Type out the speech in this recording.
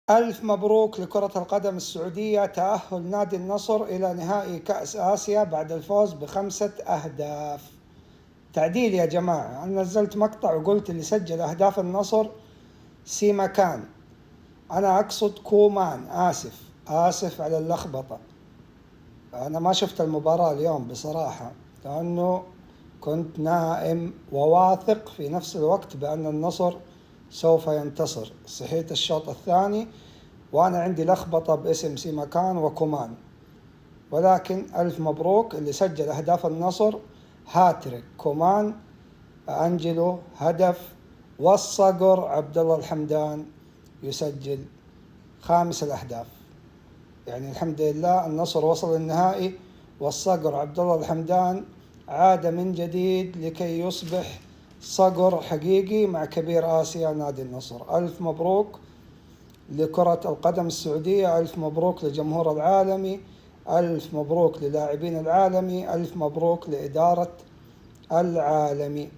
ألف مبروك لكرة القدم السعودية، تأهل نادي النصر إلى نهائي كأس آسيا بعد الفوز ب5 أهداف. تعديل يا جماعة، أنا نزلت مقطع وقلت اللي سجل أهداف النصر سيماكان، أنا أقصد كومان. آسف على اللخبطة. أنا ما شفت المباراة اليوم بصراحة، لأنه كنت نائم وواثق في نفس الوقت بأن النصر سوف ينتصر. صحيت الشوط الثاني وأنا عندي لخبطة باسم سيماكان وكومان، ولكن ألف مبروك اللي سجل أهداف النصر: هاتريك كومان، أنجلو هدف، والصقر عبد الله الحمدان يسجل 5 الأهداف. يعني الحمد لله النصر وصل النهائي، والصقر عبد الله الحمدان عاد من جديد لكي يصبح صقر حقيقي مع كبير آسيا نادي النصر. ألف مبروك لكرة القدم السعودية، ألف مبروك لجمهور العالمي، ألف مبروك للاعبين العالمي، ألف مبروك لإدارة العالمي.